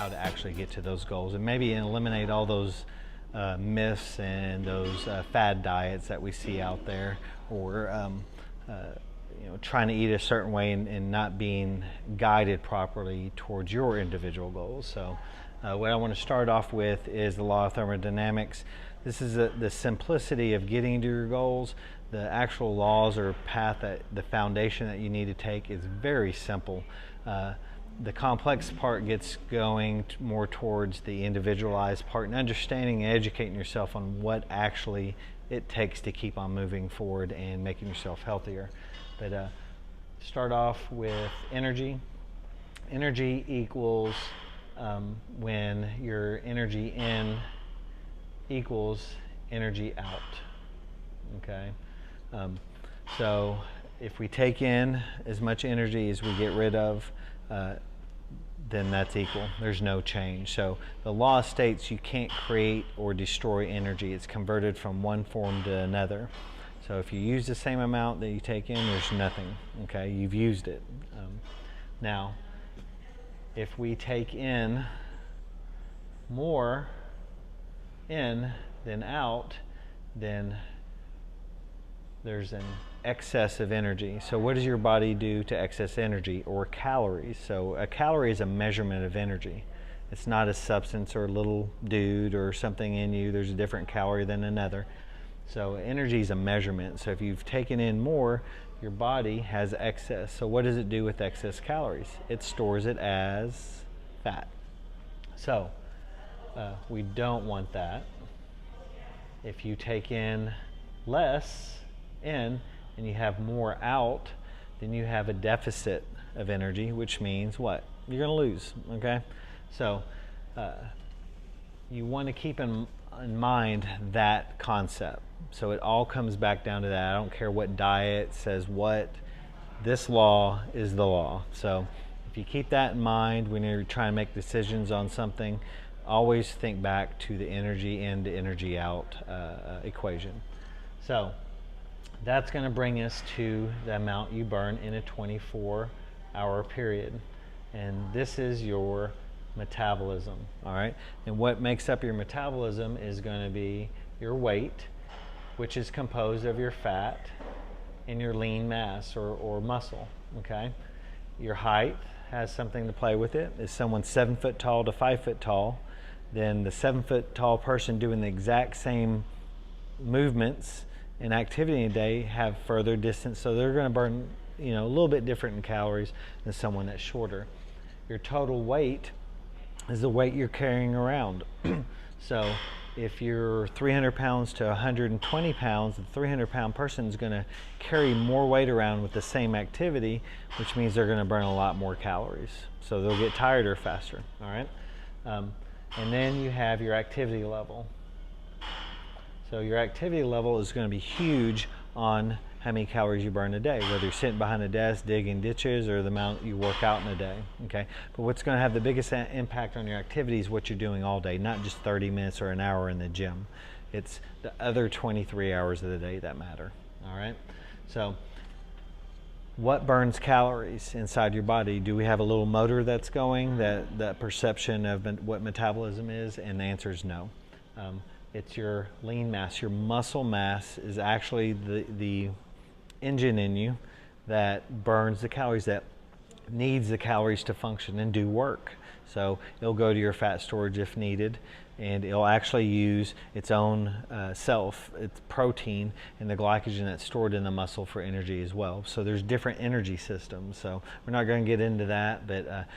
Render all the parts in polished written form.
how to actually get to those goals, and maybe eliminate all those myths and those fad diets that we see out there, or trying to eat a certain way and not being guided properly towards your individual goals. So what I want to start off with is the law of thermodynamics. This is the simplicity of getting to your goals. The actual laws or path, that the foundation that you need to take, is very simple. The complex part gets going more towards the individualized part, and understanding and educating yourself on what actually it takes to keep on moving forward and making yourself healthier. But start off with energy. Energy equals when your energy in equals energy out. Okay, so if we take in as much energy as we get rid of, then that's equal. There's no change. So the law states you can't create or destroy energy. It's converted from one form to another. So if you use the same amount that you take in, there's nothing. Okay, you've used it. Now, if we take in more in than out, then there's an excess of energy. So what does your body do to excess energy, or calories? So a calorie is a measurement of energy. It's not a substance or a little dude or something in you. There's a different calorie than another. So energy is a measurement. So if you've taken in more, your body has excess. So what does it do with excess calories? It stores it as fat. So we don't want that. If you take in less in and you have more out, then you have a deficit of energy, which means what? You're going to lose. Okay, so you want to keep in mind that concept. So it all comes back down to that. I don't care what diet says what. This law is the law. So if you keep that in mind when you're trying to make decisions on something, always think back to the energy in to energy out equation. So that's going to bring us to the amount you burn in a 24-hour period. And this is your metabolism, all right? And what makes up your metabolism is going to be your weight, which is composed of your fat and your lean mass or muscle, okay? Your height has something to play with it. If someone's 7 foot tall to 5 foot tall, then the 7 foot tall person doing the exact same movements and activity in a day have further distance, so they're going to burn a little bit different in calories than someone that's shorter. Your total weight is the weight you're carrying around. So if you're 300 pounds to 120 pounds, the 300-pound person is going to carry more weight around with the same activity, which means they're going to burn a lot more calories. So they'll get tired faster, all right? And then you have your activity level. So your activity level is going to be huge on how many calories you burn a day, whether you're sitting behind a desk digging ditches or the amount you work out in a day, okay? But what's going to have the biggest impact on your activity is what you're doing all day, not just 30 minutes or an hour in the gym. It's the other 23 hours of the day that matter, all right? So what burns calories inside your body? Do we have a little motor that's going, that perception of what metabolism is? And the answer is no. It's your lean mass. Your muscle mass is actually the engine in you that burns the calories, that needs the calories to function and do work. So it'll go to your fat storage if needed, and it'll actually use its own its protein and the glycogen that's stored in the muscle for energy as well. So there's different energy systems. So we're not going to get into that, but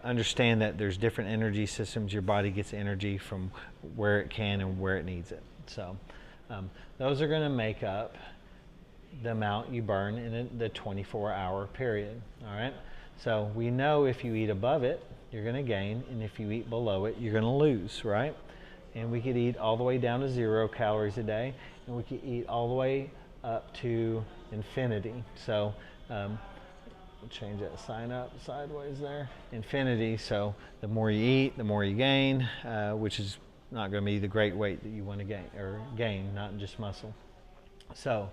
understand that there's different energy systems. Your body gets energy from where it can and where it needs it. So those are going to make up the amount you burn in the 24-hour period. All right. So we know if you eat above it, you're going to gain, and if you eat below it, you're going to lose, right? And we could eat all the way down to 0 calories a day, and we could eat all the way up to infinity. So we'll change that sign up sideways there. Infinity. So the more you eat, the more you gain, which is not going to be the great weight that you want to gain, not just muscle. So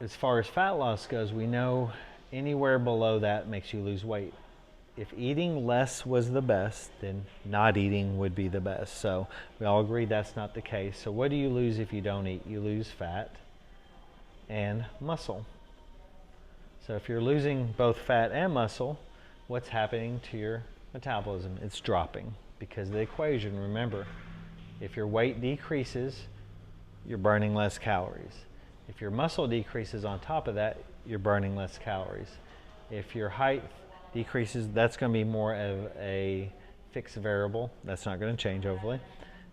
as far as fat loss goes, we know anywhere below that makes you lose weight. if eating less was the best, then not eating would be the best. So we all agree that's not the case. So what do you lose if you don't eat? You lose fat and muscle. So if you're losing both fat and muscle, what's happening to your metabolism? It's dropping because of the equation. Remember, if your weight decreases, you're burning less calories. If your muscle decreases on top of that, you're burning less calories. If your height decreases, that's going to be more of a fixed variable. That's not going to change, hopefully.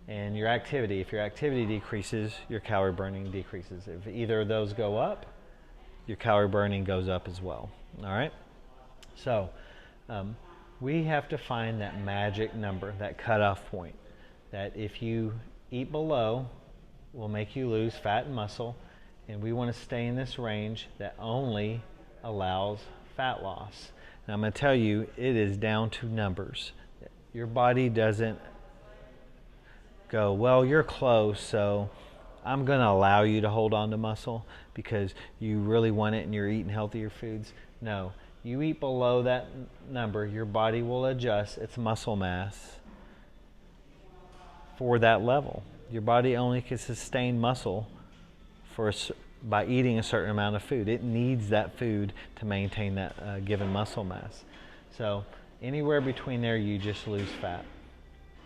And your activity, if your activity decreases, your calorie burning decreases. If either of those go up, your calorie burning goes up as well. All right? So we have to find that magic number, that cutoff point, that if you eat below, will make you lose fat and muscle, and we want to stay in this range that only allows fat loss. And I'm going to tell you, it is down to numbers. Your body doesn't go, well, you're close, so I'm going to allow you to hold on to muscle because you really want it and you're eating healthier foods. No, you eat below that number, your body will adjust its muscle mass for that level. Your body only can sustain muscle by eating a certain amount of food. It needs that food to maintain that given muscle mass. So anywhere between there, you just lose fat.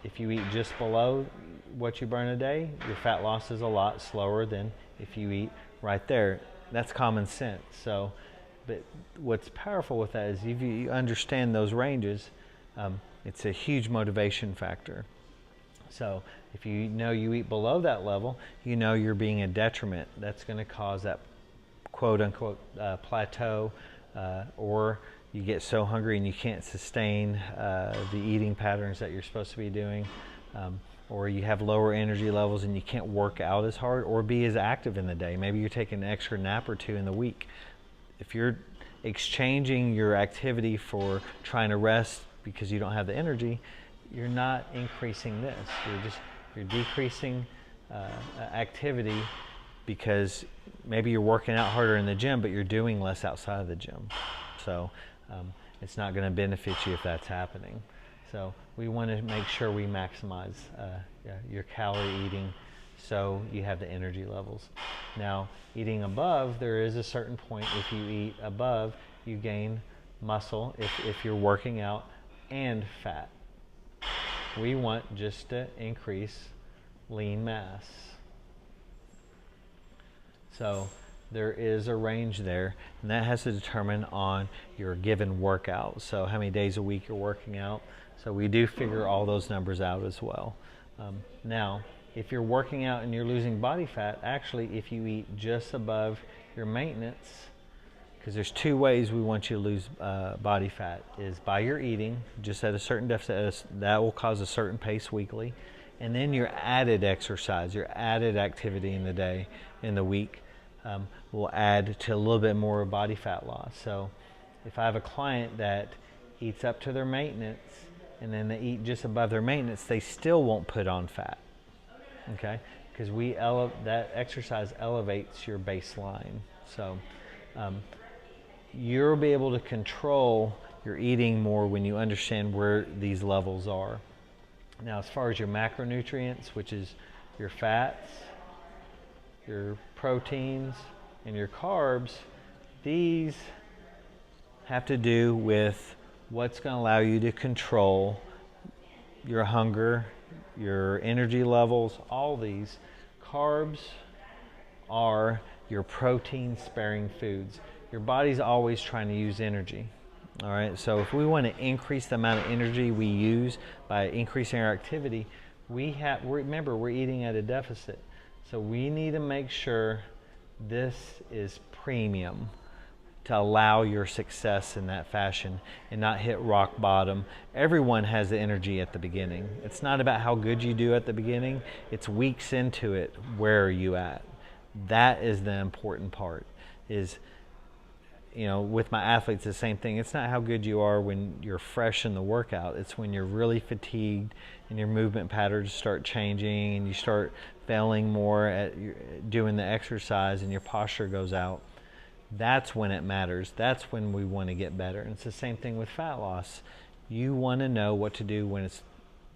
If you eat just below what you burn a day, your fat loss is a lot slower than if you eat right there. That's common sense. So, but what's powerful with that is if you understand those ranges, it's a huge motivation factor. So if you know you eat below that level, you know you're being a detriment. That's going to cause that quote-unquote plateau, or you get so hungry and you can't sustain the eating patterns that you're supposed to be doing, or you have lower energy levels and you can't work out as hard or be as active in the day. Maybe you're taking an extra nap or two in the week. If you're exchanging your activity for trying to rest because you don't have the energy, you're not increasing this. You're decreasing activity because maybe you're working out harder in the gym, but you're doing less outside of the gym. So it's not going to benefit you if that's happening. So we want to make sure we maximize your calorie eating so you have the energy levels. Now, eating above, there is a certain point. If you eat above, you gain muscle if you're working out, and fat. We want just to increase lean mass. So there is a range there, and that has to determine on your given workout. So how many days a week you're working out. So we do figure all those numbers out as well. Now, if you're working out and you're losing body fat, actually if you eat just above your maintenance, because there's two ways we want you to lose body fat, is by your eating, just at a certain deficit, that will cause a certain pace weekly, and then your added exercise, your added activity in the day, in the week, will add to a little bit more body fat loss. So if I have a client that eats up to their maintenance, and then they eat just above their maintenance, they still won't put on fat, okay? Because that exercise elevates your baseline. So you'll be able to control your eating more when you understand where these levels are. Now, as far as your macronutrients, which is your fats, your proteins, and your carbs, these have to do with what's going to allow you to control your hunger, your energy levels, all these. Carbs are your protein-sparing foods. Your body's always trying to use energy. All right, so if we want to increase the amount of energy we use by increasing our activity, remember, we're eating at a deficit. So we need to make sure this is premium to allow your success in that fashion and not hit rock bottom. Everyone has the energy at the beginning. It's not about how good you do at the beginning. It's weeks into it, where are you at? That is the important part. Is, you know, with my athletes, the same thing. It's not how good you are when you're fresh in the workout. It's when you're really fatigued and your movement patterns start changing and you start failing more at doing the exercise and your posture goes out. That's when it matters. That's when we want to get better. And it's the same thing with fat loss. You want to know what to do when it's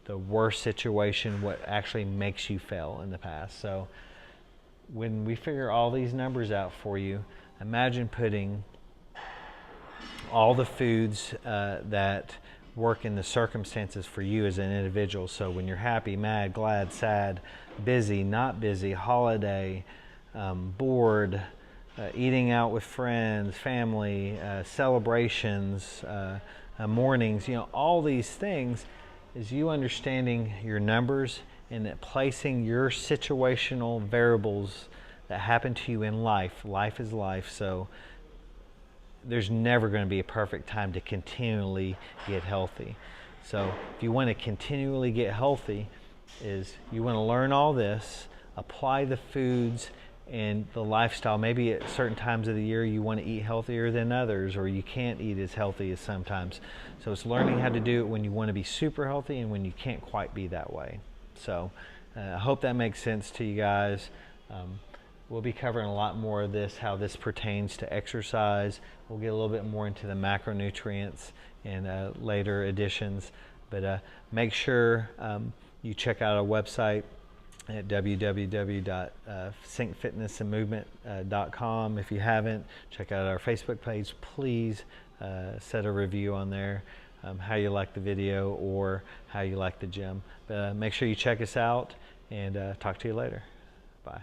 the worst situation, what actually makes you fail in the past. So when we figure all these numbers out for you, imagine putting all the foods that work in the circumstances for you as an individual. So when you're happy, mad, glad, sad, busy, not busy, holiday, bored, eating out with friends, family, celebrations, mornings, all these things is you understanding your numbers and that placing your situational variables that happen to you in life. Life is life, so there's never going to be a perfect time to continually get healthy. So if you want to continually get healthy, is you want to learn all this, apply the foods and the lifestyle. Maybe at certain times of the year you want to eat healthier than others, or you can't eat as healthy as sometimes. So it's learning how to do it when you want to be super healthy and when you can't quite be that way. So I hope that makes sense to you guys. We'll be covering a lot more of this, how this pertains to exercise. We'll get a little bit more into the macronutrients in later editions. But make sure you check out our website at www.syncfitnessandmovement.com. If you haven't, check out our Facebook page. Please set a review on there, how you like the video or how you like the gym. But make sure you check us out, and talk to you later. Bye.